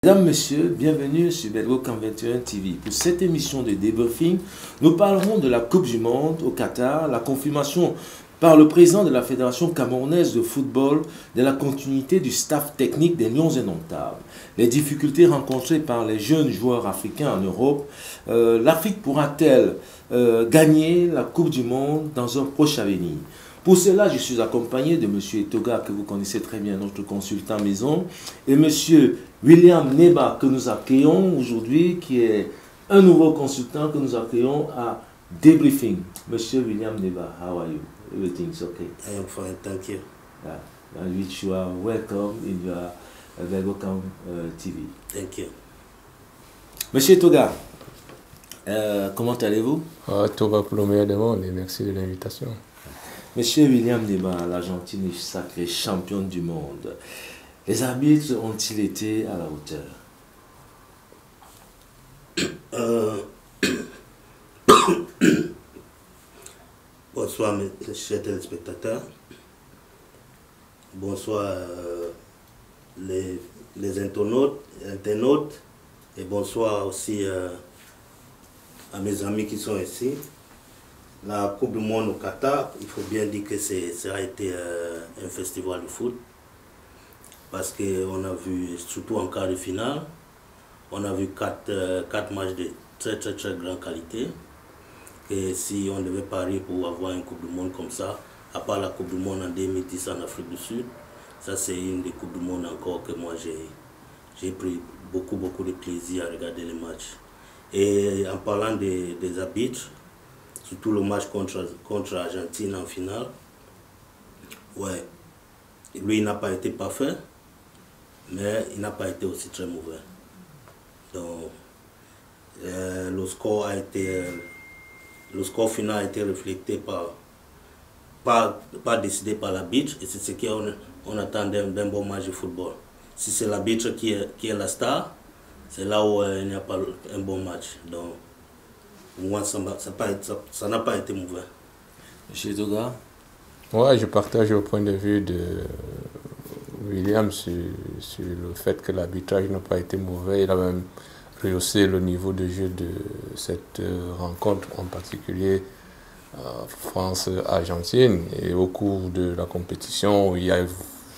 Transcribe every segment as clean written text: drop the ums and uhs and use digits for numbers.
Mesdames, Messieurs, bienvenue sur Belgo Camp 21 TV. Pour cette émission de débriefing, nous parlerons de la Coupe du Monde au Qatar, la confirmation par le président de la Fédération camerounaise de football de la continuité du staff technique des Lions indomptables, les difficultés rencontrées par les jeunes joueurs africains en Europe, l'Afrique pourra-t-elle gagner la Coupe du Monde dans un proche avenir? Pour cela, je suis accompagné de M. Etoga, que vous connaissez très bien, notre consultant maison, et M. William Neba, que nous accueillons aujourd'hui, qui est un nouveau consultant que nous accueillons à Debriefing. M. William Neba, how are you? Everything's okay? I am fine, thank you. Yeah. And which you are welcome in your Belgo Camp TV. Thank you. M. Etoga, comment allez-vous? Tout va pour le meilleur des mondes et merci de l'invitation. Monsieur William Neba, l'Argentine est sacrée championne du monde. Les arbitres ont-ils été à la hauteur? Bonsoir mes chers téléspectateurs. Bonsoir les internautes et bonsoir aussi à mes amis qui sont ici. La Coupe du Monde au Qatar, il faut bien dire que ça a été un festival de foot. Parce qu'on a vu, surtout en quart de finale, on a vu quatre matchs de très grande qualité. Et si on devait parier pour avoir une Coupe du Monde comme ça, à part la Coupe du Monde en 2010 en Afrique du Sud, ça c'est une des Coupes du Monde encore que moi j'ai pris beaucoup de plaisir à regarder les matchs. Et en parlant des arbitres, surtout le match contre l'Argentine en finale, ouais, lui il n'a pas été parfait, mais il n'a pas été aussi très mauvais. Donc le score final a été reflété pas décidé par l'arbitre, et c'est ce qu'on attend d'un bon match de football. Si c'est l'arbitre qui est la star, c'est là où il n'y a pas un bon match. Donc pour moi, ça n'a pas été mauvais. Monsieur Toga? Ouais, je partage le point de vue de William sur le fait que l'arbitrage n'a pas été mauvais. Il a même rehaussé le niveau de jeu de cette rencontre, en particulier France-Argentine. Et au cours de la compétition, il y a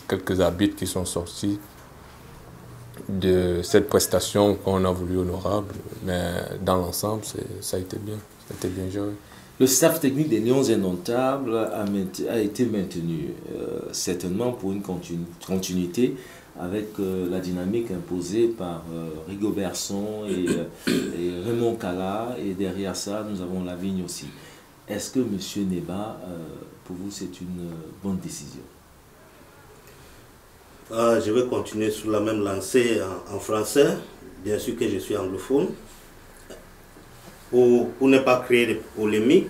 quelques arbitres qui sont sortis de cette prestation qu'on a voulu honorable, mais dans l'ensemble, ça a été bien joué. Le staff technique des Lions indomptables a été maintenu, certainement pour une continuité avec la dynamique imposée par Rigobert Song et Raymond Kala, et derrière ça, nous avons Lavigne aussi. Est-ce que M. Neba, pour vous, c'est une bonne décision? Je vais continuer sur la même lancée en français. Bien sûr que je suis anglophone. Pour ne pas créer de polémique,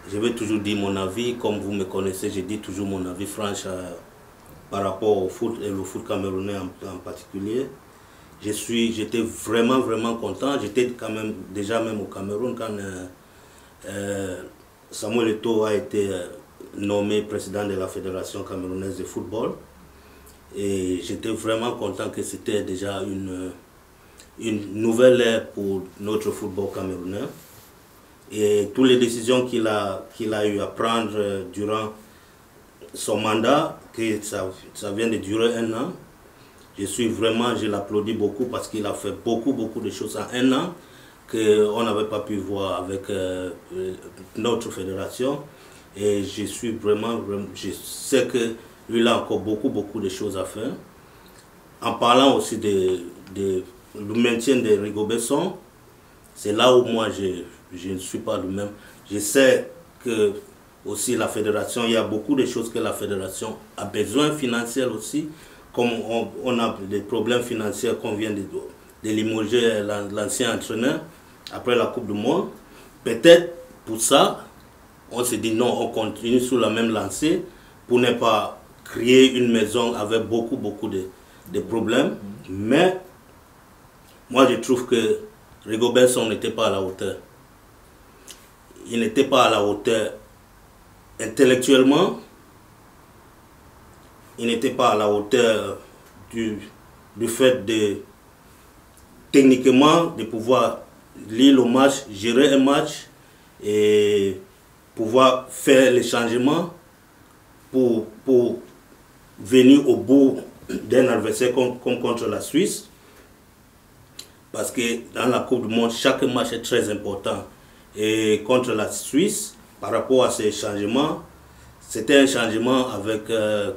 je vais toujours dire mon avis. Comme vous me connaissez, je dis toujours mon avis franche par rapport au foot et le foot camerounais en particulier. J'étais vraiment content. J'étais quand même déjà même au Cameroun quand Samuel Eto'o a été nommé président de la Fédération camerounaise de football. Et j'étais vraiment content que c'était déjà une nouvelle ère pour notre football camerounais. Et toutes les décisions qu'il a eu à prendre durant son mandat, que ça vient de durer 1 an, je l'applaudis beaucoup parce qu'il a fait beaucoup de choses en 1 an qu'on n'avait pas pu voir avec notre fédération. Et je sais que lui, il a encore beaucoup de choses à faire. En parlant aussi du maintien de Rigobert Song, c'est là où moi je ne suis pas le même. Je sais que aussi la fédération, il y a beaucoup de choses que la fédération a besoin financiers aussi. Comme on a des problèmes financiers qu'on vient de limoger l'ancien entraîneur après la Coupe du Monde. Peut-être pour ça, on s'est dit non, on continue sur la même lancée pour ne pas créer une maison avec beaucoup de problèmes. Mais moi je trouve que Rigobert Song n'était pas à la hauteur. Il n'était pas à la hauteur intellectuellement. Il n'était pas à la hauteur du fait techniquement, de pouvoir lire le match, gérer un match et pouvoir faire les changements pour venir au bout d'un adversaire comme contre la Suisse. Parce que dans la Coupe du Monde, chaque match est très important. Et contre la Suisse, par rapport à ces changements, c'était un changement avec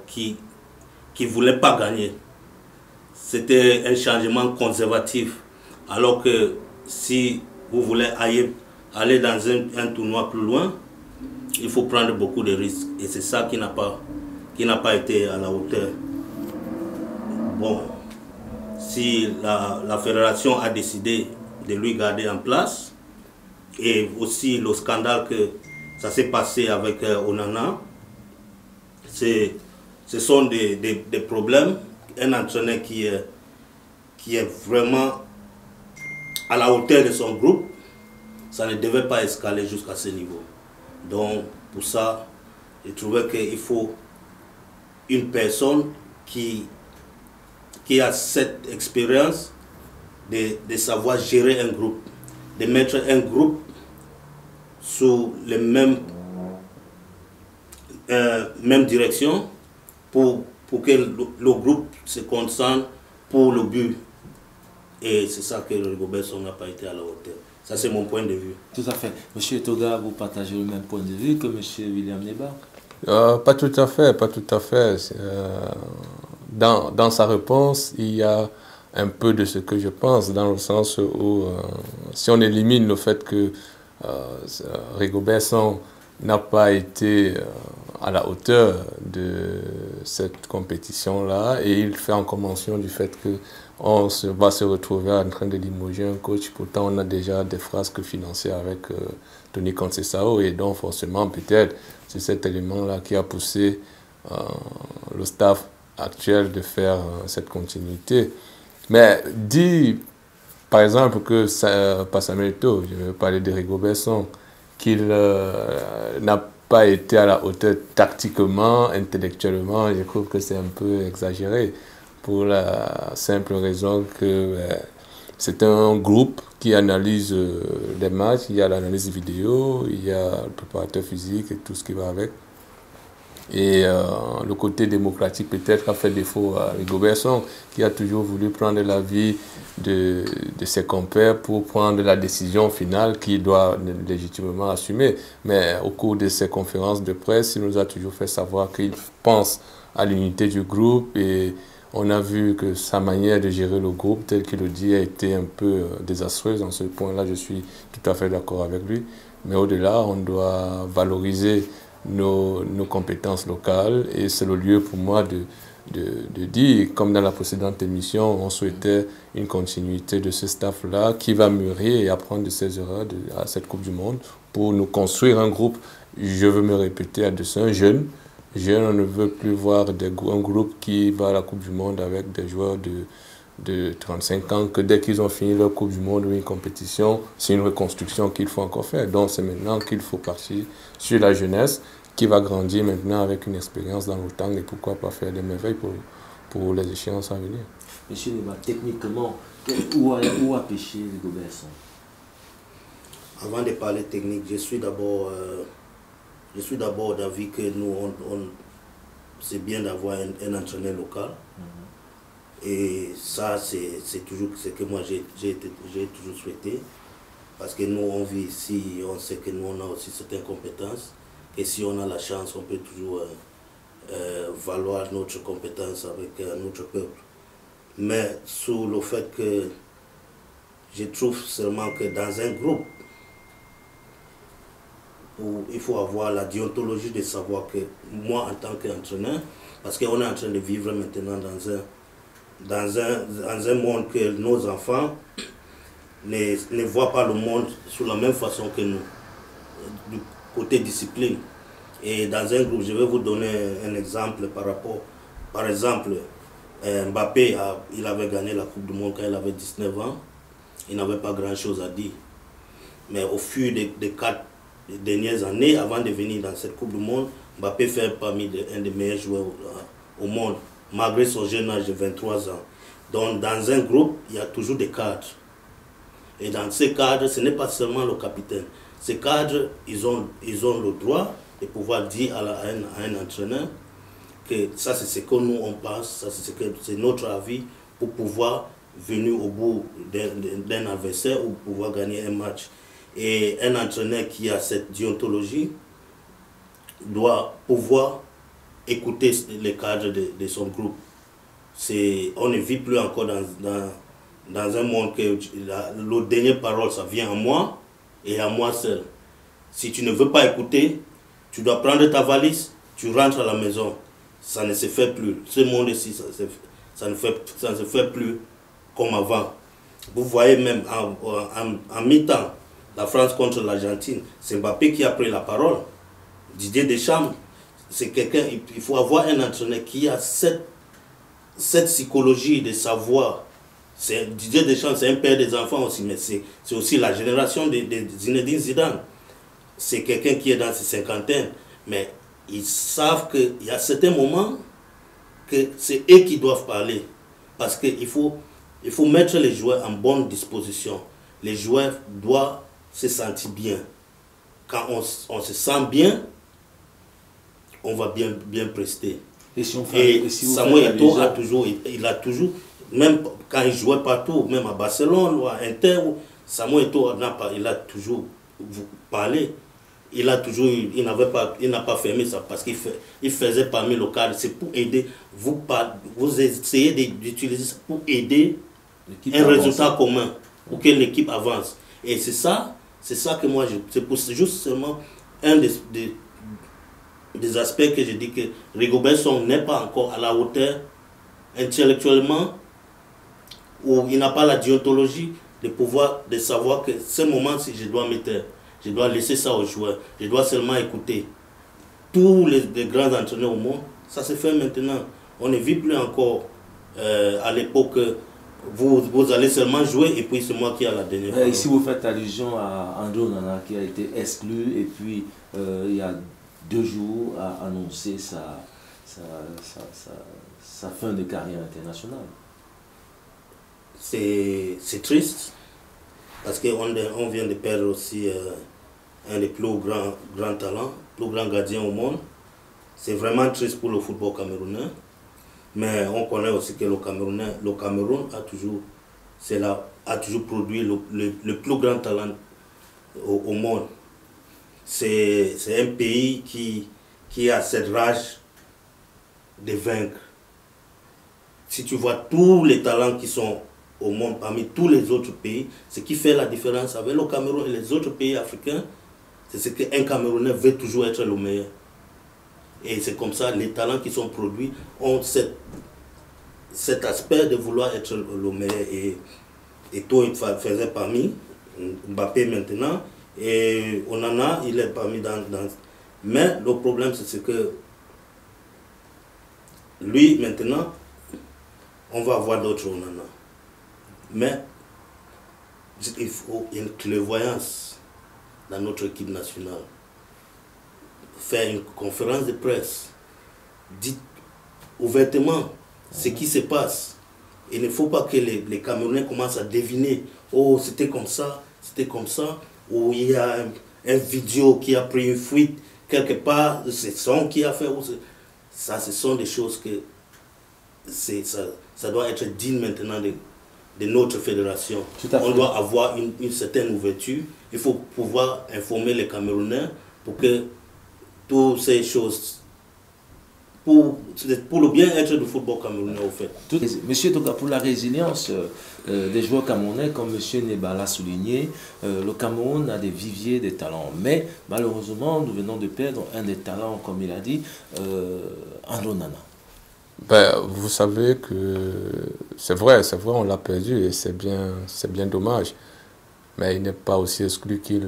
qui ne voulait pas gagner. C'était un changement conservatif. Alors que si vous voulez aller dans un tournoi plus loin, il faut prendre beaucoup de risques. Et c'est ça qui n'a pas été à la hauteur. Bon, si la fédération a décidé de lui garder en place, et aussi le scandale que ça s'est passé avec Onana, ce sont des problèmes. Un entraîneur qui est vraiment à la hauteur de son groupe, ça ne devait pas escaler jusqu'à ce niveau. Donc, pour ça, je trouvais qu'il faut une personne qui a cette expérience de savoir gérer un groupe, de mettre un groupe sous les mêmes directions pour que le groupe se concentre pour le but. Et c'est ça que Rigobert Song n'a pas été à la hauteur. Ça, c'est mon point de vue. Tout à fait. Monsieur Toga, vous partagez le même point de vue que monsieur William Neba? Pas tout à fait, pas tout à fait. Dans sa réponse, il y a un peu de ce que je pense, dans le sens où si on élimine le fait que Rigobert Song n'a pas été à la hauteur de cette compétition-là, et il fait encore mention du fait qu'on va se retrouver en train de limoger un coach. Pourtant, on a déjà des frasques financières avec Tony Conceição, et donc forcément, peut-être, c'est cet élément-là qui a poussé le staff actuel de faire cette continuité. Mais dit, par exemple, que Samuel Eto'o, je vais parler de Rigobert Song, qu'il n'a pas été à la hauteur tactiquement, intellectuellement, je trouve que c'est un peu exagéré, pour la simple raison que c'est un groupe qui analyse les matchs, il y a l'analyse vidéo, il y a le préparateur physique et tout ce qui va avec. Et le côté démocratique peut-être a fait défaut à Rigobert Song, qui a toujours voulu prendre l'avis de ses compères pour prendre la décision finale qu'il doit légitimement assumer. Mais au cours de ses conférences de presse, il nous a toujours fait savoir qu'il pense à l'unité du groupe, et on a vu que sa manière de gérer le groupe, tel qu'il le dit, a été un peu désastreuse. Dans ce point-là, je suis tout à fait d'accord avec lui. Mais au-delà, on doit valoriser nos compétences locales, et c'est le lieu pour moi de dire, comme dans la précédente émission, on souhaitait une continuité de ce staff-là qui va mûrir et apprendre de ses erreurs à cette Coupe du Monde pour nous construire un groupe, je veux me répéter, à dessein jeune. On ne veut plus voir un groupe qui va à la Coupe du Monde avec des joueurs de 35 ans, que dès qu'ils ont fini leur Coupe du Monde ou une compétition, c'est une reconstruction qu'il faut encore faire. Donc c'est maintenant qu'il faut partir sur la jeunesse qui va grandir maintenant avec une expérience dans le temps, et pourquoi pas faire des merveilles pour les échéances à venir. Monsieur Neba, techniquement, où a pêché Rigobert Song? Avant de parler technique, je suis d'abord d'avis que nous, c'est bien d'avoir un entraîneur local. Et ça, c'est toujours ce que moi j'ai toujours souhaité. Parce que nous, on vit ici, on sait que nous, on a aussi certaines compétences. Et si on a la chance, on peut toujours valoir notre compétence avec notre peuple. Mais sous le fait que je trouve seulement que dans un groupe, où il faut avoir la déontologie de savoir que moi, en tant qu'entraîneur, parce qu'on est en train de vivre maintenant dans un monde que nos enfants ne voient pas le monde sous la même façon que nous, du côté discipline. Et dans un groupe, je vais vous donner un exemple par exemple, Mbappé, il avait gagné la Coupe du Monde quand il avait 19 ans, il n'avait pas grand-chose à dire. Mais au fur des 4 dernières années, avant de venir dans cette Coupe du Monde, Mbappé fait parmi un des meilleurs joueurs au monde, malgré son jeune âge de 23 ans. Donc dans un groupe, il y a toujours des cadres. Et dans ces cadres, ce n'est pas seulement le capitaine. Ces cadres, ils ont le droit de pouvoir dire à un entraîneur que ça c'est ce que nous on pense, ça c'est notre avis pour pouvoir venir au bout d'un adversaire ou pouvoir gagner un match. Et un entraîneur qui a cette déontologie doit pouvoir écouter les cadres de son groupe. On ne vit plus encore dans un monde que la dernière parole, ça vient à moi et à moi seul. Si tu ne veux pas écouter, tu dois prendre ta valise, tu rentres à la maison. Ça ne se fait plus. Ce monde-ci, ça ne se fait plus comme avant. Vous voyez même en mi-temps, la France contre l'Argentine, c'est Mbappé qui a pris la parole. Didier Deschamps, c'est quelqu'un, il faut avoir un entraîneur qui a cette psychologie de savoir. Didier Deschamps, c'est un père des enfants aussi, mais c'est aussi la génération de Zinedine Zidane. C'est quelqu'un qui est dans ses cinquantaines, mais ils savent qu'il y a certains moments que c'est eux qui doivent parler. Parce qu'il faut mettre les joueurs en bonne disposition. Les joueurs doivent se sentir bien. Quand on se sent bien, on va bien prester. Et Samuel Eto'o il a toujours, même quand il jouait partout, même à Barcelone ou à Inter, Samuel Eto'o il a toujours parlé. Il n'a pas fermé ça parce qu'il faisait parmi le cadre. C'est pour aider, vous essayez d'utiliser ça pour aider un résultat commun, pour que l'équipe avance. Et c'est ça que moi, c'est juste seulement un des aspects que je dis que Rigobert Song n'est pas encore à la hauteur intellectuellement, ou il n'a pas la déontologie de savoir que ce moment-ci, je dois mettre. Je dois laisser ça aux joueurs. Je dois seulement écouter. Tous les grands entraîneurs au monde, ça se fait maintenant. On ne vit plus encore à l'époque, vous allez seulement jouer et puis c'est moi qui ai la dernière parole. Ici, vous faites allusion à André Onana qui a été exclu et puis il y a 2 jours a annoncé sa fin de carrière internationale. C'est triste parce qu'on vient de perdre aussi un des plus grands talents, plus grand gardien au monde. C'est vraiment triste pour le football camerounais. Mais on connaît aussi que le Cameroun a toujours produit le plus grand talent au monde. C'est un pays qui a cette rage de vaincre. Si tu vois tous les talents qui sont au monde parmi tous les autres pays, ce qui fait la différence avec le Cameroun et les autres pays africains, c'est ce qu'un Camerounais veut toujours être le meilleur. Et c'est comme ça, les talents qui sont produits ont cet aspect de vouloir être le meilleur. Et Eto'o, il faisait parmi, Mbappé maintenant, et Onana, il est parmi dans... Mais le problème, c'est que lui, maintenant, on va avoir d'autres Onana. Mais il faut une clairvoyance dans notre équipe nationale. Faire une conférence de presse, dites ouvertement ce qui se passe. Il ne faut pas que les Camerounais commencent à deviner, oh c'était comme ça, ou il y a un vidéo qui a pris une fuite quelque part, c'est son qui a fait, ça ce sont des choses que ça doit être digne maintenant de notre fédération. On doit avoir une certaine ouverture, il faut pouvoir informer les Camerounais pour que toutes ces choses, pour le bien-être du football camerounais au fait. Monsieur Toka, pour la résilience des joueurs camerounais, comme Monsieur Neba l'a souligné, le Cameroun a des viviers de talents. Mais malheureusement, nous venons de perdre un des talents, comme il a dit, André Onana. Ben, vous savez que c'est vrai, on l'a perdu et c'est bien dommage. Mais il n'est pas aussi exclu qu'il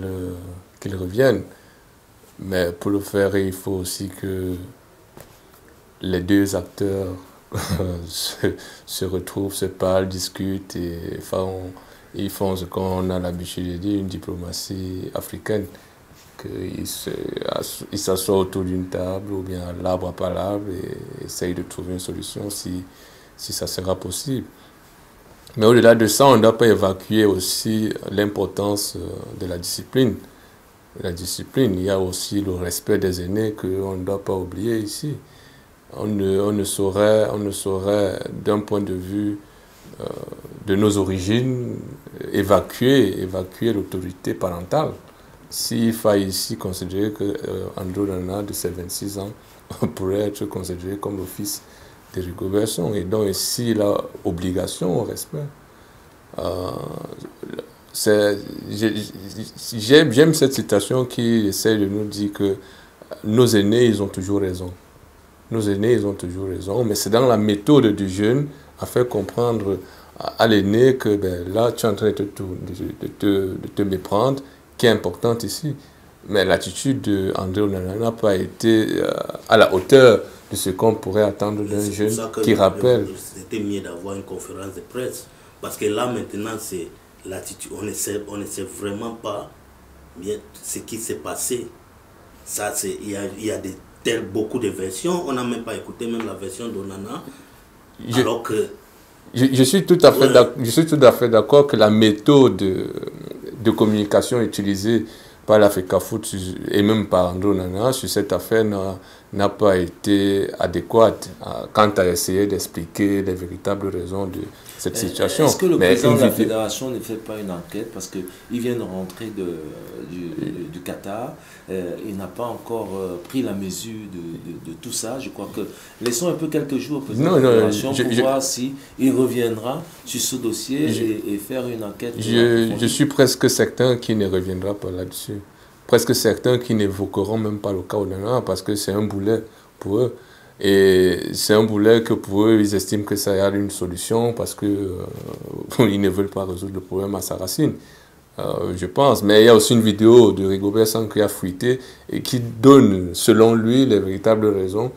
revienne. Mais pour le faire, il faut aussi que les deux acteurs se retrouvent, se parlent, discutent et ils font ce qu'on a l'habitude de dire, une diplomatie africaine. Qu'ils s'assoient autour d'une table ou bien l'arbre à palabre et essayent de trouver une solution si ça sera possible. Mais au-delà de ça, on ne doit pas évacuer aussi l'importance de la discipline. Il y a aussi le respect des aînés qu'on ne doit pas oublier ici. On ne saurait, d'un point de vue de nos origines, évacuer l'autorité parentale. S'il faille ici considérer que André Onana, de ses 26 ans, pourrait être considéré comme le fils de Rigobert Song. Et donc ici, il a obligation au respect. J'aime cette citation qui essaie de nous dire que nos aînés, ils ont toujours raison. Nos aînés, ils ont toujours raison, mais c'est dans la méthode du jeune à faire comprendre à l'aîné que là, tu es en train de te méprendre, qui est importante ici. Mais l'attitude d'André Onana n'a pas été à la hauteur de ce qu'on pourrait attendre d'un jeune qui rappelle. C'était mieux d'avoir une conférence de presse, parce que là, maintenant, c'est l'attitude. On ne sait vraiment pas bien ce qui s'est passé. Il y a beaucoup de versions. On n'a même pas écouté même la version d'Onana. Alors que... Je suis tout à fait d'accord que la méthode de communication utilisée par l'Africa Foot et même par André Onana sur cette affaire n'a pas été adéquate quant à essayer d'expliquer les véritables raisons de cette situation. Est-ce que le président de la fédération ne fait pas une enquête parce qu'il vient de rentrer du Qatar, il n'a pas encore pris la mesure de tout ça. Je crois que laissons un peu quelques jours au président de la fédération pour voir s'il reviendra sur ce dossier et faire une enquête. Je suis presque certain qu'il ne reviendra pas là-dessus. Presque certains qui n'évoqueront même pas le cas Onana parce que c'est un boulet pour eux. Et c'est un boulet que pour eux, ils estiment que ça y a une solution parce qu'ils ne veulent pas résoudre le problème à sa racine. Je pense. Mais il y a aussi une vidéo de Rigobert Song qui a fuité et qui donne, selon lui, les véritables raisons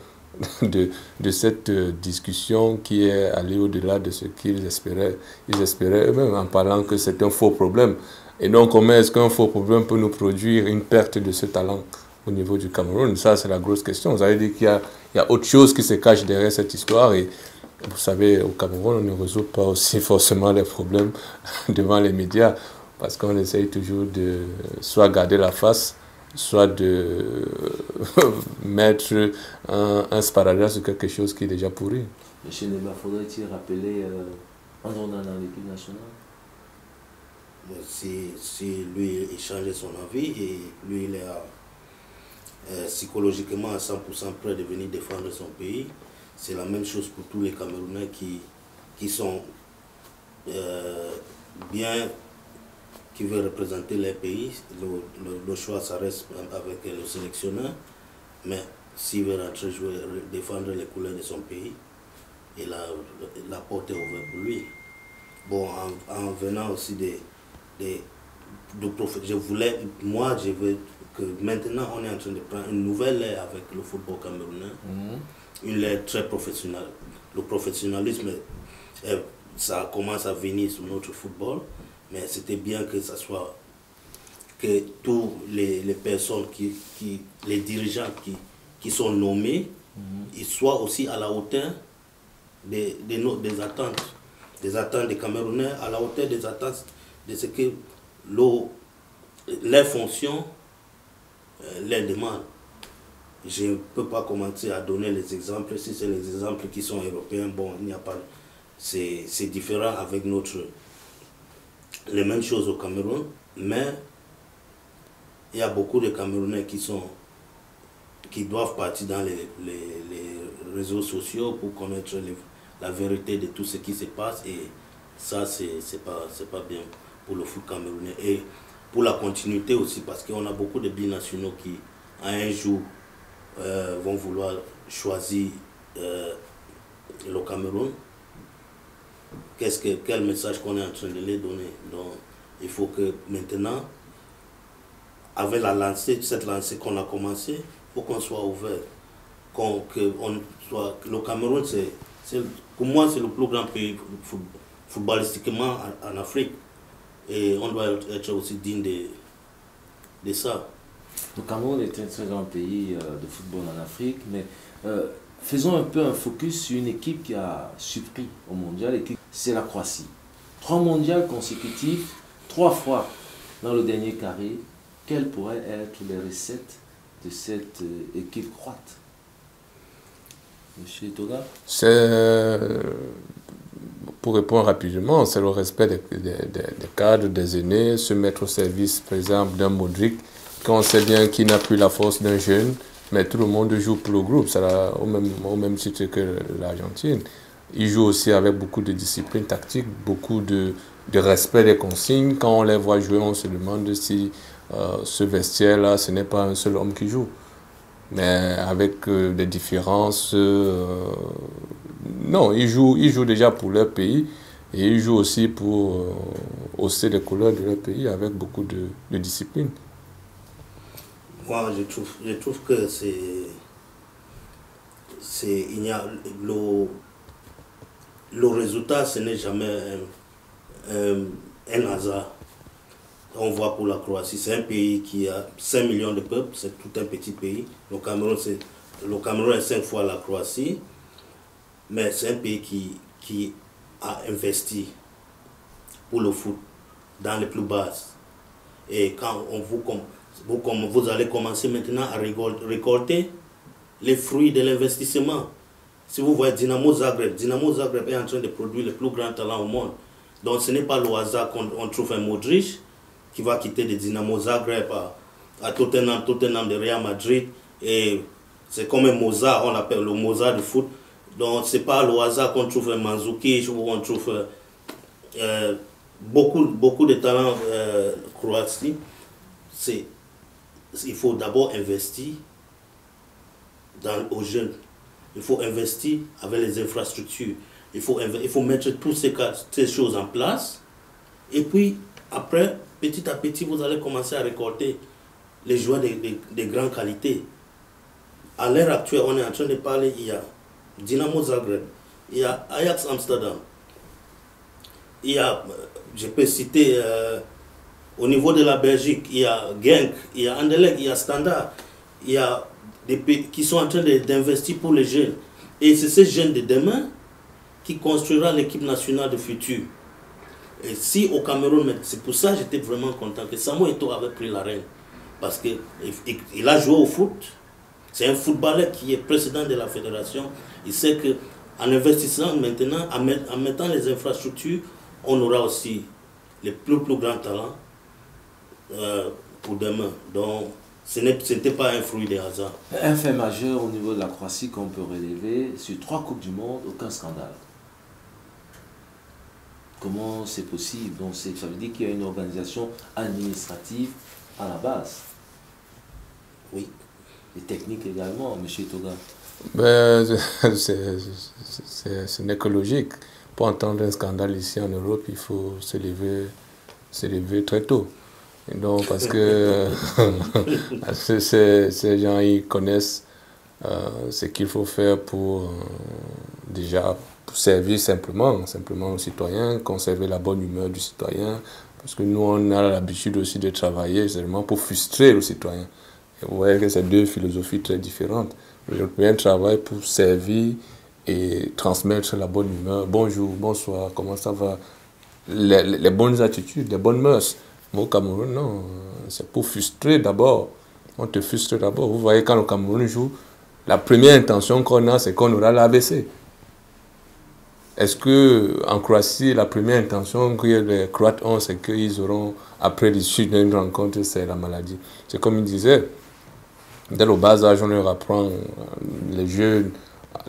de cette discussion qui est allée au-delà de ce qu'ils espéraient. Ils espéraient eux-mêmes en parlant que c'est un faux problème. Et donc, comment est-ce qu'un faux problème peut nous produire une perte de ce talent au niveau du Cameroun? Ça, c'est la grosse question. Vous avez dit qu'il y a autre chose qui se cache derrière cette histoire. Et vous savez, au Cameroun, on ne résout pas aussi forcément les problèmes devant les médias parce qu'on essaye toujours de soit garder la face, soit de mettre un sparadrap sur quelque chose qui est déjà pourri. M. Neba, faudrait-il rappeler André Onana dans l'équipe nationale? Si lui il change son avis et lui il est psychologiquement à 100% prêt de venir défendre son pays, c'est la même chose pour tous les Camerounais qui sont bien, qui veulent représenter leur pays. Le choix ça reste avec le sélectionneur, mais s'il veut rentrer jouer, défendre les couleurs de son pays, et la porte est ouverte pour lui. Bon, en venant aussi je veux que maintenant on est en train de prendre une nouvelle ère avec le football camerounais, une ère très professionnelle. Le professionnalisme, ça commence à venir sur notre football, mais c'était bien que ça soit, que tous les personnes les dirigeants qui sont nommés, ils soient aussi à la hauteur des attentes. Des attentes des Camerounais, à la hauteur des attentes de ce que les fonctions les demandent. Je ne peux pas commencer à donner les exemples. Si c'est les exemples qui sont européens, bon, il n'y a pas. C'est différent avec les mêmes choses au Cameroun, mais il y a beaucoup de Camerounais qui doivent partir dans les réseaux sociaux pour connaître la vérité de tout ce qui se passe, et ça c'est pas bien pour le foot camerounais et pour la continuité aussi, parce qu'on a beaucoup de binationaux qui à un jour vont vouloir choisir le Cameroun. Quel message qu'on est en train de les donner? Donc il faut que maintenant, avec cette lancée qu'on a commencé, il faut qu'on soit ouvert, le Cameroun, pour moi, c'est le plus grand pays footballistiquement en Afrique. Et on doit être aussi digne de ça. Le Cameroun est un très grand pays de football en Afrique, mais faisons un peu un focus sur une équipe qui a surpris au mondial, c'est la Croatie. 3 mondiales consécutifs, 3 fois dans le dernier carré. Quelles pourraient être les recettes de cette équipe croate? Monsieur Toga? Pour répondre rapidement, c'est le respect des cadres, des aînés, se mettre au service, par exemple, d'un Modric, quand on sait bien qu'il n'a plus la force d'un jeune, mais tout le monde joue pour le groupe, c'est au même titre que l'Argentine. Il joue aussi avec beaucoup de discipline tactique, beaucoup de respect des consignes. Quand on les voit jouer, on se demande si ce vestiaire-là, ce n'est pas un seul homme qui joue. Mais avec des différences... non, ils jouent déjà pour leur pays et ils jouent aussi pour hausser les couleurs de leur pays avec beaucoup de discipline. Moi, je trouve que il y a le résultat, ce n'est jamais un hasard. On voit pour la Croatie, c'est un pays qui a 5 millions de peuples, c'est tout un petit pays. Le Cameroun est 5 fois la Croatie, mais c'est un pays qui a investi pour le foot dans les plus basses. Et quand vous allez commencer maintenant à récolter les fruits de l'investissement. Si vous voyez Dynamo Zagreb est en train de produire le plus grand talent au monde. Donc ce n'est pas le hasard qu'on trouve un Modric qui va quitter de Dynamo Zagreb à Tottenham de Real Madrid. Et c'est comme un Mozart, on l'appelle le Mozart du foot. Donc ce n'est pas le hasard qu'on trouve un Mandzukic ou on trouve beaucoup de talents croates. Il faut d'abord investir aux jeunes. Il faut investir avec les infrastructures. Il faut mettre toutes ces choses en place. Et puis, après, petit à petit, vous allez commencer à récolter les joueurs de grande qualité. À l'heure actuelle, on est en train de parler, il y a Dynamo Zagreb, il y a Ajax Amsterdam, il y a, je peux citer, au niveau de la Belgique, il y a Genk, il y a Anderlecht, il y a Standard, il y a des pays qui sont en train d'investir pour les jeunes. Et c'est ces jeunes de demain qui construira l'équipe nationale de futur. Et si au Cameroun, c'est pour ça que j'étais vraiment content que Samuel Eto'o avait pris la reine. Parce qu'il a joué au foot. C'est un footballeur qui est président de la fédération. Il sait qu'en investissant maintenant, en mettant les infrastructures, on aura aussi les plus grands talents pour demain. Donc, ce n'était pas un fruit de hasard. Un fait majeur au niveau de la Croatie qu'on peut relever, sur 3 Coupes du Monde, aucun scandale. Comment c'est possible? Donc ça veut dire qu'il y a une organisation administrative à la base. Oui. Et technique également, M. Toga. Ben, ce n'est que logique. Pour entendre un scandale ici en Europe, il faut se lever très tôt. Et donc, parce que ces gens, ils connaissent ce qu'il faut faire pour déjà pour servir simplement aux citoyens, conserver la bonne humeur du citoyen. Parce que nous, on a l'habitude aussi de travailler seulement pour frustrer le citoyen. Et vous voyez que c'est 2 philosophies très différentes. L'Européen travaille pour servir et transmettre la bonne humeur. Bonjour, bonsoir, comment ça va? Les bonnes attitudes, les bonnes mœurs. Mais au Cameroun, non, c'est pour frustrer d'abord. On te frustre d'abord. Vous voyez, quand le Cameroun joue, la première intention qu'on a, c'est qu'on aura l'AVC. Est-ce qu'en Croatie, la première intention que les Croates ont, c'est qu'ils auront, après l'issue d'une rencontre, c'est la maladie? C'est comme il disait, dès le bas âge, on leur apprend les jeux,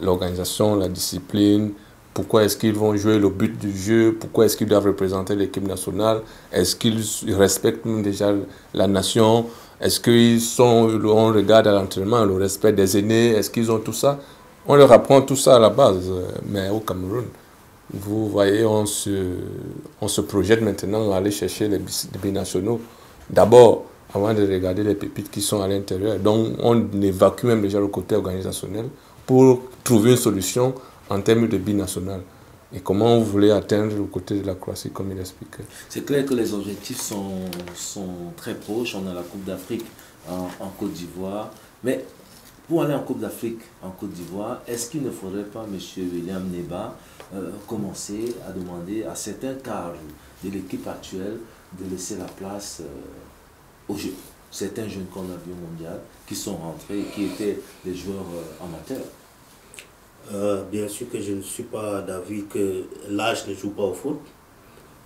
l'organisation, la discipline. Pourquoi est-ce qu'ils vont jouer le but du jeu? Pourquoi est-ce qu'ils doivent représenter l'équipe nationale? Est-ce qu'ils respectent déjà la nation? Est-ce on regarde à l'entraînement le respect des aînés? Est-ce qu'ils ont tout ça? On leur apprend tout ça à la base. Mais au Cameroun, vous voyez, on se projette maintenant à aller chercher les binationaux. D'abord, avant de regarder les pépites qui sont à l'intérieur. Donc, on évacue même déjà le côté organisationnel pour trouver une solution en termes de binational. Et comment vous voulez atteindre le côté de la Croatie, comme il expliquait? C'est clair que les objectifs sont très proches. On a la Coupe d'Afrique en Côte d'Ivoire. Mais pour aller en Coupe d'Afrique, en Côte d'Ivoire, est-ce qu'il ne faudrait pas, M. William Neba, commencer à demander à certains cadres de l'équipe actuelle de laisser la place aux jeunes, certains jeunes qu'on a vus au mondial, qui sont rentrés et qui étaient des joueurs amateurs? Bien sûr que je ne suis pas d'avis que l'âge ne joue pas au foot.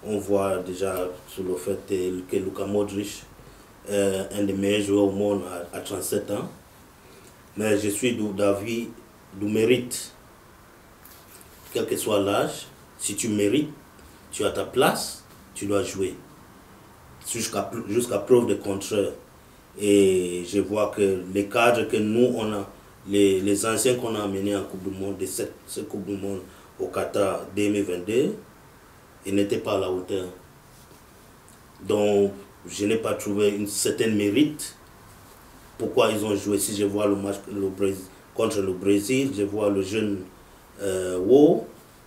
On voit déjà sur le fait que Luka Modric est un des meilleurs joueurs au monde à 37 ans. Mais je suis d'avis du mérite. Quel que soit l'âge, si tu mérites, tu as ta place, tu dois jouer. Jusqu'à preuve de contraire. Et je vois que les cadres que nous, on a, les anciens qu'on a amenés en Coupe du Monde, de cette Coupe du Monde au Qatar 2022, ils n'étaient pas à la hauteur. Donc, je n'ai pas trouvé une certaine mérite. Pourquoi ils ont joué? Si je vois le match contre le Brésil, je vois le jeune Wo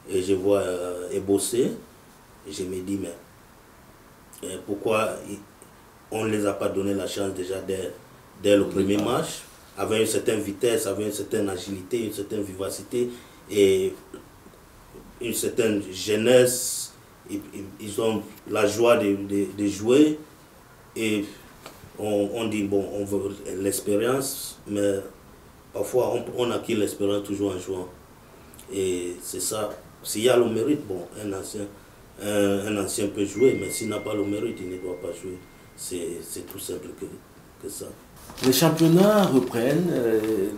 et je vois Ebossé, je me dis, mais pourquoi on ne les a pas donné la chance déjà dès le premier match, avec une certaine vitesse, avec une certaine agilité, une certaine vivacité et une certaine jeunesse. Ils ont la joie de jouer et on dit, bon, on veut l'expérience, mais parfois on acquiert l'expérience toujours en jouant. Et c'est ça. S'il y a le mérite, bon, un ancien peut jouer, mais s'il n'a pas le mérite, il ne doit pas jouer. C'est tout simple que ça. Les championnats reprennent,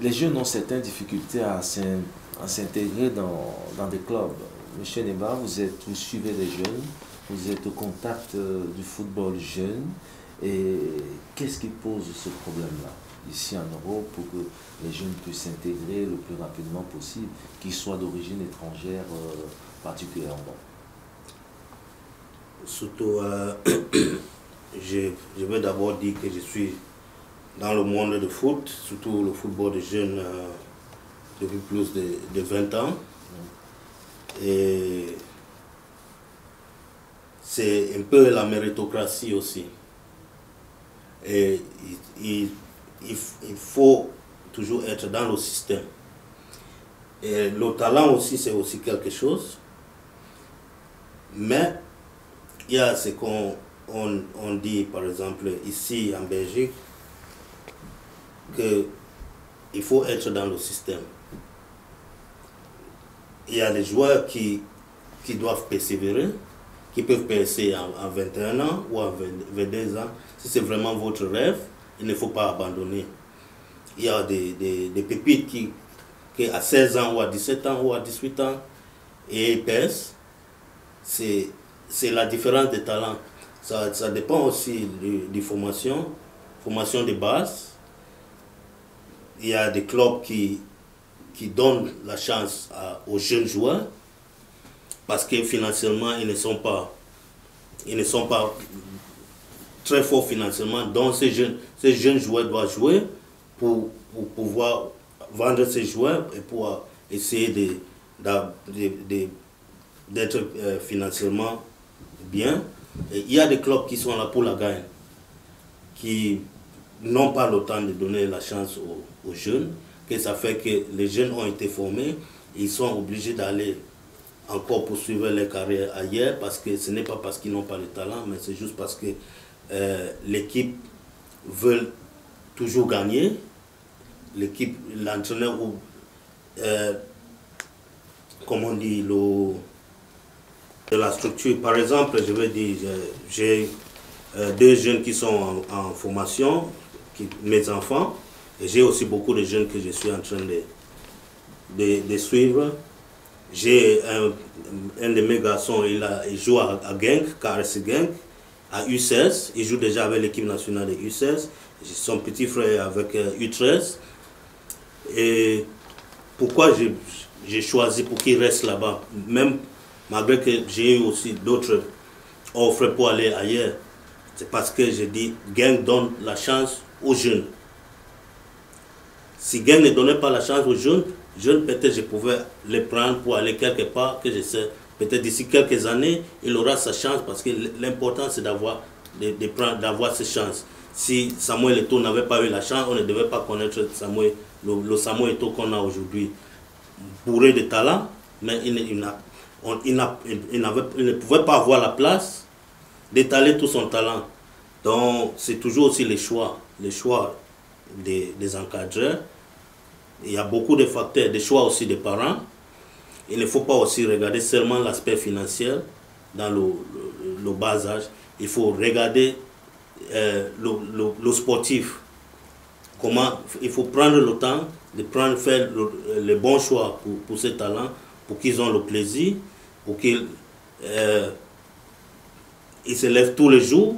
les jeunes ont certaines difficultés à s'intégrer dans des clubs. Monsieur Neba, vous suivez les jeunes, vous êtes au contact du football jeune. Et qu'est-ce qui pose ce problème-là ici en Europe pour que les jeunes puissent s'intégrer le plus rapidement possible, qu'ils soient d'origine étrangère particulièrement? Surtout, je vais d'abord dire que je suis dans le monde du foot, surtout le football de jeunes depuis plus de 20 ans. Et c'est un peu la méritocratie aussi. Et il faut toujours être dans le système. Et le talent aussi, c'est aussi quelque chose. Mais il y a ce qu'on dit, par exemple, ici en Belgique, qu'il faut être dans le système. Il y a des joueurs qui doivent persévérer, qui peuvent percer en 21 ans ou en 22 ans. Si c'est vraiment votre rêve, il ne faut pas abandonner. Il y a des pépites qui à 16 ans ou à 17 ans ou à 18 ans et percent. C'est la différence des talents. Ça dépend aussi de formation de base. Il y a des clubs qui donnent la chance aux jeunes joueurs parce que financièrement, ils ne sont pas très forts financièrement. Donc ces jeunes joueurs doivent jouer pour pouvoir vendre ces joueurs et pour essayer d'être financièrement bien. Et il y a des clubs qui sont là pour la gagne, qui n'ont pas le temps de donner la chance aux jeunes, que ça fait que les jeunes ont été formés, ils sont obligés d'aller encore poursuivre leur carrière ailleurs, parce que ce n'est pas parce qu'ils n'ont pas le talent, mais c'est juste parce que l'équipe veut toujours gagner, l'entraîneur ou comme on dit, de la structure. Par exemple, je vais dire, j'ai deux jeunes qui sont en formation, mes enfants, et j'ai aussi beaucoup de jeunes que je suis en train de suivre. J'ai un de mes garçons, il joue à Genk, KRC Genk, à U16. Il joue déjà avec l'équipe nationale de U16. J'ai son petit frère avec U13. Et pourquoi j'ai choisi pour qu'il reste là-bas, même malgré que j'ai eu aussi d'autres offres pour aller ailleurs, c'est parce que j'ai dit Genk donne la chance aux jeunes. Si Genk ne donnait pas la chance aux jeunes, peut-être je pouvais les prendre pour aller quelque part, que je sais, peut-être d'ici quelques années, il aura sa chance, parce que l'important c'est d'avoir cette chance. Si Samuel Eto'o n'avait pas eu la chance, on ne devait pas connaître le Samuel Eto'o qu'on a aujourd'hui. Bourré de talent, mais il ne pouvait pas avoir la place d'étaler tout son talent. Donc c'est toujours aussi les choix des encadreurs. Il y a beaucoup de facteurs, des choix aussi des parents. Il ne faut pas aussi regarder seulement l'aspect financier dans le bas âge. Il faut regarder le sportif. Comment il faut prendre le temps de faire le bon choix pour ces talents, pour qu'ils aient le plaisir, pour qu'ils se lèvent tous les jours,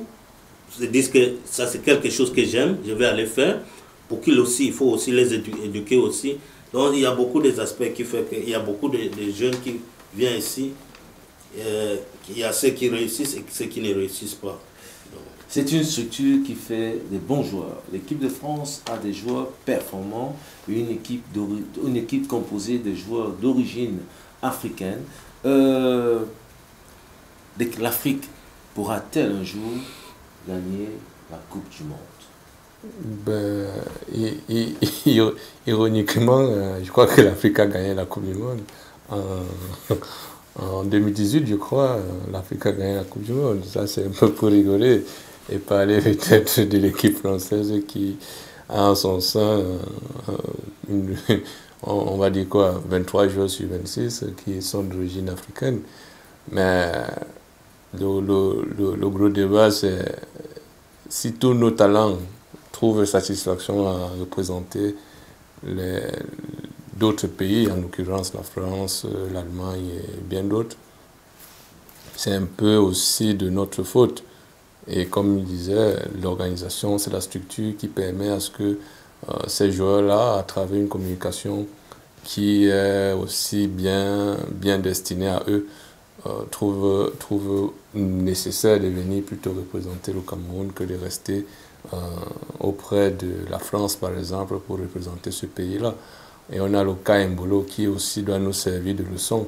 se disent que ça c'est quelque chose que j'aime, je vais aller faire, pour qu'ils aussi, il faut aussi les éduquer aussi. Donc il y a beaucoup d'aspects qui font qu'il y a beaucoup de jeunes qui viennent ici, il y a ceux qui réussissent et ceux qui ne réussissent pas. C'est une structure qui fait des bons joueurs. L'équipe de France a des joueurs performants, une équipe composée de joueurs d'origine africaine. L'Afrique pourra-t-elle un jour gagner la Coupe du Monde? Ironiquement, je crois que l'Afrique a gagné la Coupe du Monde. En 2018, je crois, l'Afrique a gagné la Coupe du Monde. Ça, c'est un peu pour rigoler et parler peut-être de l'équipe française qui a en son sein, on va dire quoi, 23 joueurs sur 26 qui sont d'origine africaine. Mais le gros débat, c'est si tous nos talents trouvent satisfaction à représenter d'autres pays, en l'occurrence la France, l'Allemagne et bien d'autres, c'est un peu aussi de notre faute. Et comme il disait, l'organisation, c'est la structure qui permet à ce que ces joueurs-là, à travers une communication qui est aussi bien destinée à eux, trouvent nécessaire de venir plutôt représenter le Cameroun que de rester auprès de la France, par exemple, pour représenter ce pays-là. Et on a le cas Mbolo qui aussi doit nous servir de leçon.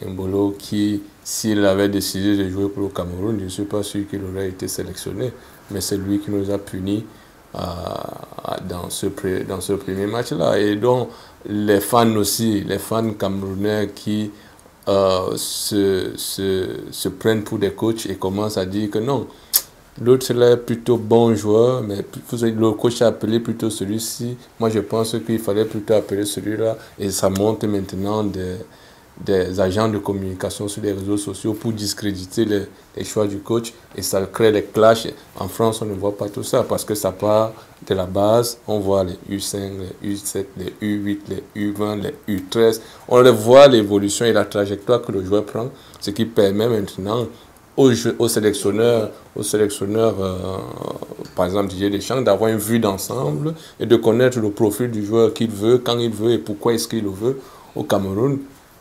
Mbolo qui, s'il avait décidé de jouer pour le Cameroun, je ne suis pas sûr qu'il aurait été sélectionné, mais c'est lui qui nous a punis dans ce premier match-là. Et donc, les fans aussi, les fans camerounais qui se prennent pour des coachs et commencent à dire que non, l'autre est plutôt bon joueur, mais le coach a appelé plutôt celui-ci. Moi, je pense qu'il fallait plutôt appeler celui-là. Et ça monte maintenant des agents de communication sur les réseaux sociaux pour discréditer les choix du coach. Et ça crée des clashs. En France, on ne voit pas tout ça parce que ça part de la base. On voit les U5, les U7, les U8, les U20, les U13. On voit l'évolution et la trajectoire que le joueur prend, ce qui permet maintenant aux sélectionneurs, par exemple Didier Deschamps, d'avoir une vue d'ensemble et de connaître le profil du joueur qu'il veut, quand il veut et pourquoi est-ce qu'il le veut. Au Cameroun,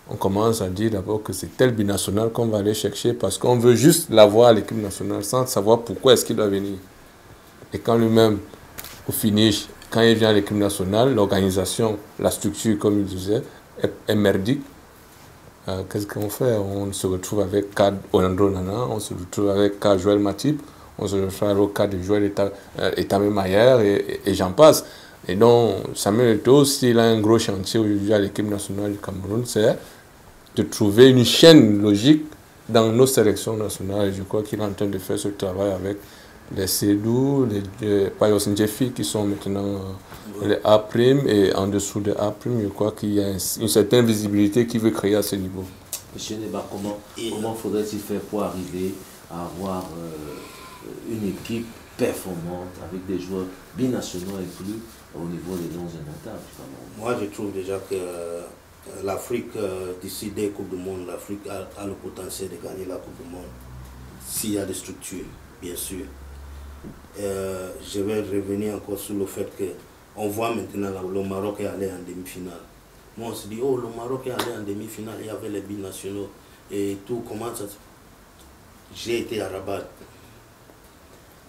on commence à dire d'abord que c'est tel binational qu'on va aller chercher parce qu'on veut juste l'avoir à l'équipe nationale sans savoir pourquoi est-ce qu'il doit venir. Et quand lui-même, au finish, quand il vient à l'équipe nationale, l'organisation, la structure, comme il disait, est merdique. Qu'est-ce qu'on fait? On se retrouve avec cas Orlando Nana, on se retrouve avec cas Joël Matip, on se retrouve avec le cas de Joël Etame Mayer et j'en passe. Et donc, Samuel Eto'o, s'il a un gros chantier aujourd'hui à l'équipe nationale du Cameroun, c'est de trouver une chaîne logique dans nos sélections nationales. Et je crois qu'il est en train de faire ce travail avec les Sédou, les Payos Ndjefi qui sont maintenant les A', et en dessous des A', je crois qu'il y a une certaine visibilité qu'il veut créer à ce niveau. Monsieur Neba, comment faudrait-il faire pour arriver à avoir une équipe performante avec des joueurs binationaux inclus au niveau des noms indomptables? Moi, je trouve déjà que l'Afrique, d'ici des Coupes du Monde, l'Afrique a le potentiel de gagner la Coupe du Monde s'il y a des structures, bien sûr. Je vais revenir encore sur le fait qu'on voit maintenant le Maroc est allé en demi-finale. Moi, on se dit, oh, le Maroc est allé en demi-finale, il y avait les binationaux et tout, comment ça... J'ai été à Rabat.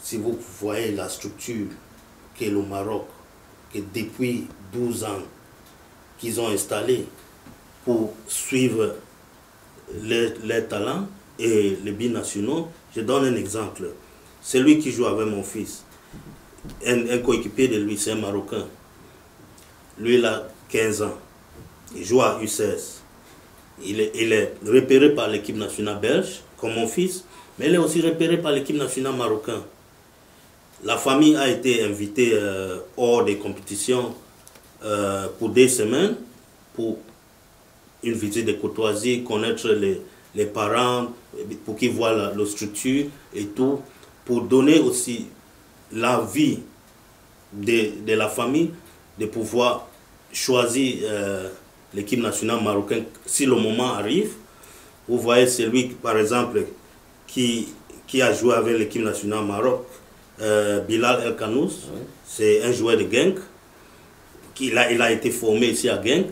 Si vous voyez la structure qu'est le Maroc, que depuis 12 ans qu'ils ont installé pour suivre les talents et les binationaux, je donne un exemple. Celui qui joue avec mon fils, un coéquipier de lui, c'est un Marocain. Lui, il a 15 ans. Il joue à U16. Il est repéré par l'équipe nationale belge, comme mon fils, mais il est aussi repéré par l'équipe nationale marocaine. La famille a été invitée hors des compétitions pour des semaines, pour une visite de courtoisie, connaître les parents, pour qu'ils voient la structure et tout, pour donner aussi la vie de la famille, de pouvoir choisir l'équipe nationale marocaine si le moment arrive. Vous voyez celui, par exemple, qui a joué avec l'équipe nationale Maroc, Bilal El Kanous, oui. C'est un joueur de Genk. Il a été formé ici à Genk,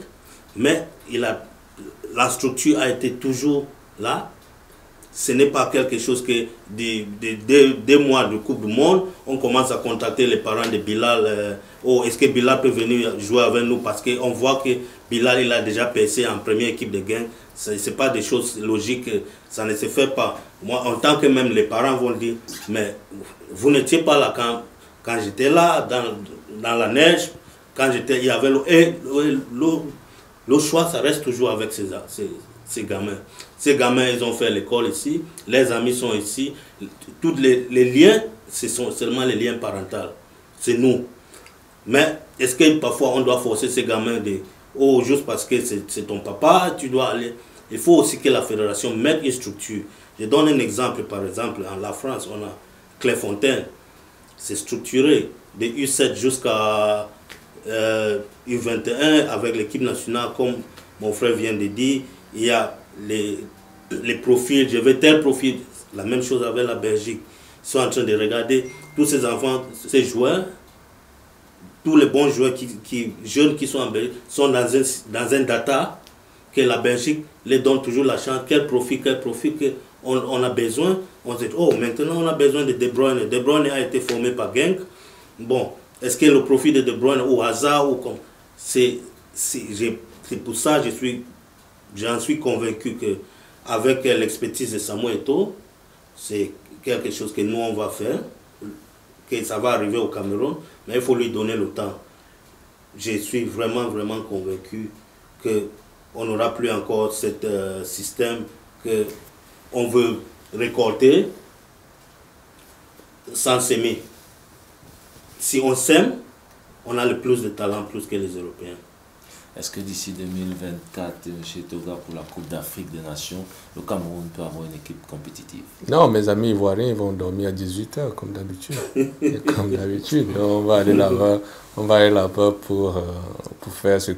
mais la structure a été toujours là. Ce n'est pas quelque chose que des mois de Coupe du Monde, on commence à contacter les parents de Bilal. Oh, est-ce que Bilal peut venir jouer avec nous? Parce qu'on voit que Bilal il a déjà percé en première équipe de Genk. Ce n'est pas des choses logiques, ça ne se fait pas. Moi, en tant que même les parents vont dire, mais vous n'étiez pas là quand j'étais là, dans la neige, quand il y avait le choix, ça reste toujours avec ces gamins. Ces gamins, ils ont fait l'école ici, les amis sont ici. Tous les liens, ce sont seulement les liens parentaux. C'est nous. Mais est-ce que parfois on doit forcer ces gamins de... Oh, juste parce que c'est ton papa, tu dois aller... Il faut aussi que la fédération mette une structure. Je donne un exemple, par exemple, en la France, on a Clairefontaine. C'est structuré, de U7 jusqu'à U21 avec l'équipe nationale, comme mon frère vient de dire. Il y a les profils, je veux tel profil. La même chose avec la Belgique. Ils sont en train de regarder tous ces enfants, ces joueurs, tous les bons joueurs jeunes qui sont en Belgique, sont dans un data que la Belgique les donne toujours la chance. Quel profil on a besoin. On se dit, oh, maintenant on a besoin de De Bruyne. De Bruyne a été formé par Genk. Bon, est-ce que le profil de De Bruyne au hasard ou comme... C'est pour ça que j'en suis convaincu qu'avec l'expertise de Samuel Eto'o, c'est quelque chose que nous on va faire, que ça va arriver au Cameroun, mais il faut lui donner le temps. Je suis vraiment convaincu qu'on n'aura plus encore ce système qu'on veut récolter sans s'aimer. Si on s'aime, on a le plus de talent, plus que les Européens. Est-ce que d'ici 2024, chez Toga, pour la Coupe d'Afrique des Nations, le Cameroun peut avoir une équipe compétitive? Non, mes amis ivoiriens, ils vont dormir à 18h, comme d'habitude. Comme d'habitude. On va aller là-bas pour faire ce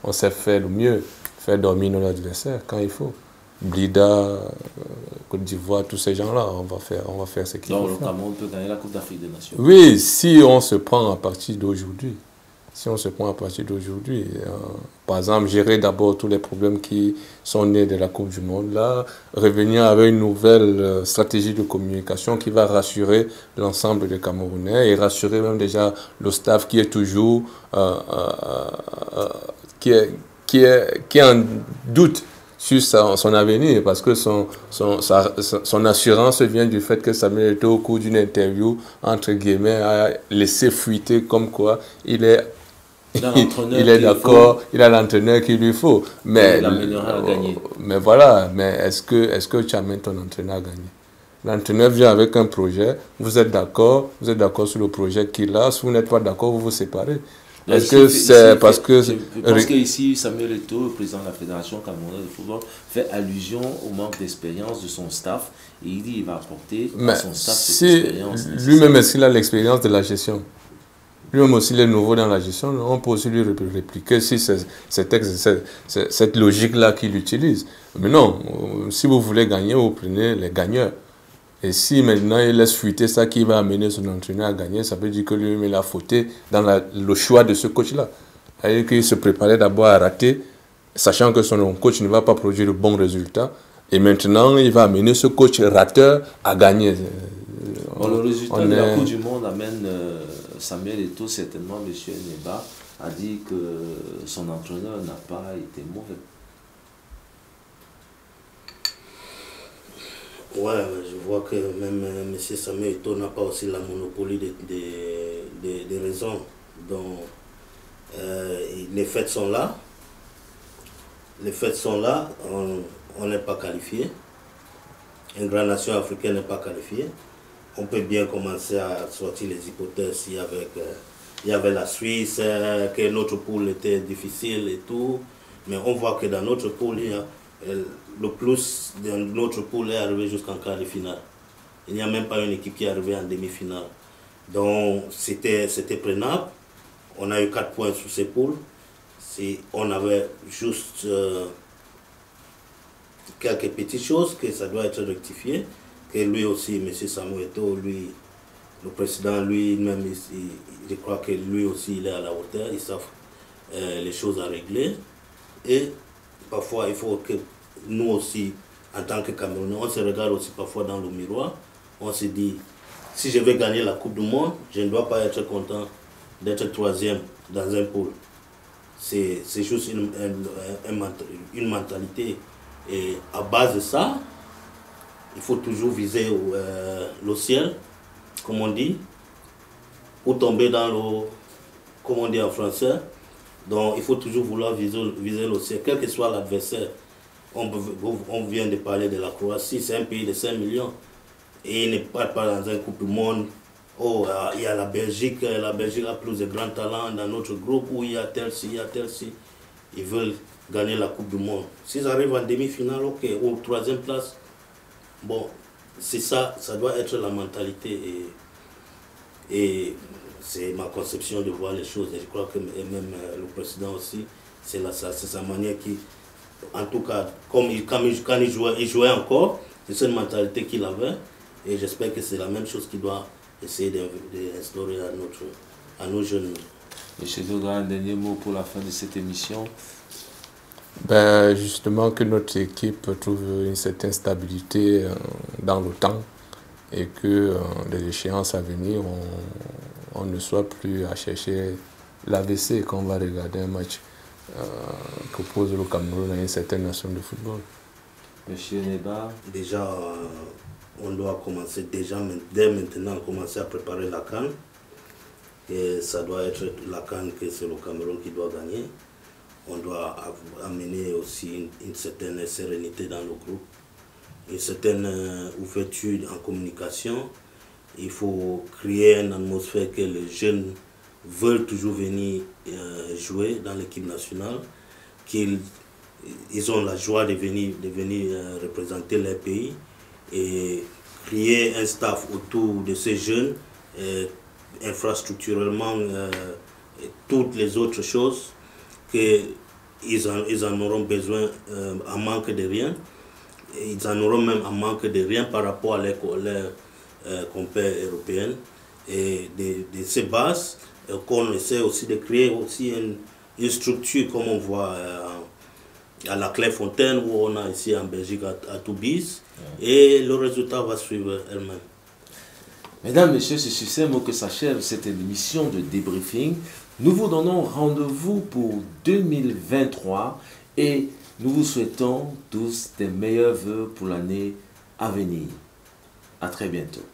on sait faire le mieux, faire dormir nos adversaires quand il faut. Blida, Côte d'Ivoire, tous ces gens-là, on va faire ce qu'il faut. Donc le Cameroun peut gagner la Coupe d'Afrique des Nations? Oui, si on se prend à partir d'aujourd'hui. Par exemple, gérer d'abord tous les problèmes qui sont nés de la Coupe du Monde, là, revenir avec une nouvelle stratégie de communication qui va rassurer l'ensemble des Camerounais et rassurer même déjà le staff qui est toujours qui est en doute sur son avenir, parce que son assurance vient du fait que Samuel Eto'o, au cours d'une interview, entre guillemets, a laissé fuiter comme quoi il est d'accord, il a l'entraîneur qu'il lui faut. Mais voilà, mais est-ce que tu amènes ton entraîneur à gagner? L'entraîneur vient avec un projet, vous êtes d'accord sur le projet qu'il a, si vous n'êtes pas d'accord, vous vous séparez. Est-ce que c'est parce que... Je pense qu'ici, Samuel Eto'o, le président de la Fédération camerounaise de football, fait allusion au manque d'expérience de son staff et il dit qu'il va apporter à son staff cette expérience. Lui-même, est-ce qu'il a l'expérience de la gestion? Lui-même aussi, il est nouveau dans la gestion. On peut aussi lui répliquer si c'est cette logique-là qu'il utilise. Mais non, si vous voulez gagner, vous prenez les gagneurs. Et si maintenant il laisse fuiter ça qui va amener son entraîneur à gagner, ça veut dire que lui-même il a fauté dans le choix de ce coach-là. C'est-à-dire qu'il se préparait d'abord à rater, sachant que son coach ne va pas produire de bons résultats. Et maintenant, il va amener ce coach rateur à gagner. Le résultat de la Coupe du Monde amène Samuel Eto'o, certainement, M. Neba, a dit que son entraîneur n'a pas été mauvais. Ouais, je vois que même M. Samuel Eto'o n'a pas aussi la monopolie des raisons. Donc, les faits sont là. Les faits sont là, on n'est pas qualifié. Une grande nation africaine n'est pas qualifiée. On peut bien commencer à sortir les hypothèses il y avait la Suisse, que notre poule était difficile et tout. Mais on voit que dans notre poule, le plus de notre poule est arrivé jusqu'en quart de finale. Il n'y a même pas une équipe qui est arrivée en demi-finale. Donc c'était prenable. On a eu 4 points sur ces poules. Si on avait juste quelques petites choses que ça doit être rectifié, que lui aussi, M. Samuel Eto'o, lui, le président, lui-même, je crois que lui aussi, il est à la hauteur, ils savent les choses à régler. Et parfois, il faut que nous aussi, en tant que Camerounais, on se regarde aussi parfois dans le miroir, on se dit, si je vais gagner la Coupe du Monde, je ne dois pas être content d'être 3e dans un pool. C'est juste une mentalité. Et à base de ça, il faut toujours viser le ciel, comme on dit, ou tomber dans le, comme on dit en français. Donc il faut toujours vouloir viser le ciel, quel que soit l'adversaire. On vient de parler de la Croatie, c'est un pays de 5 millions. Et ils ne partent pas dans un Coupe du Monde. Oh, il y a la Belgique a plus de grands talents dans notre groupe, où il y a tel-ci, il y a tel-ci. Ils veulent gagner la Coupe du Monde. S'ils arrivent en demi-finale, ok, ou 3e place, bon, c'est ça, ça doit être la mentalité. Et c'est ma conception de voir les choses. Et je crois que même le président aussi, c'est sa manière qui, en tout cas, quand il jouait encore, c'est cette mentalité qu'il avait. Et j'espère que c'est la même chose qu'il doit essayer d'instaurer à nos jeunes. Monsieur Dogra, un dernier mot pour la fin de cette émission. Ben, justement que notre équipe trouve une certaine stabilité dans le temps et que les échéances à venir, on ne soit plus à chercher l'AVC quand on va regarder un match que pose le Cameroun à une certaine nation de football. Monsieur Neba. Déjà, on doit commencer dès maintenant commencer à préparer la CAN. Et ça doit être la CAN que c'est le Cameroun qui doit gagner. On doit amener aussi une certaine sérénité dans le groupe, une certaine ouverture en communication. Il faut créer une atmosphère que les jeunes veulent toujours venir jouer dans l'équipe nationale, qu'ils ont la joie de venir représenter leur pays et créer un staff autour de ces jeunes, infrastructurellement, toutes les autres choses qu'ils en auront besoin en manque de rien. Ils en auront même en manque de rien par rapport à leurs compères européens. Et de ces bases, qu'on essaie aussi de créer aussi une structure comme on voit à la Clairefontaine, où on a ici en Belgique à Toubis, et le résultat va suivre elle-même. Mesdames, Messieurs, c'est sur ces mots que s'achève cette émission de débriefing. Nous vous donnons rendez-vous pour 2023 et nous vous souhaitons tous des meilleurs vœux pour l'année à venir. À très bientôt.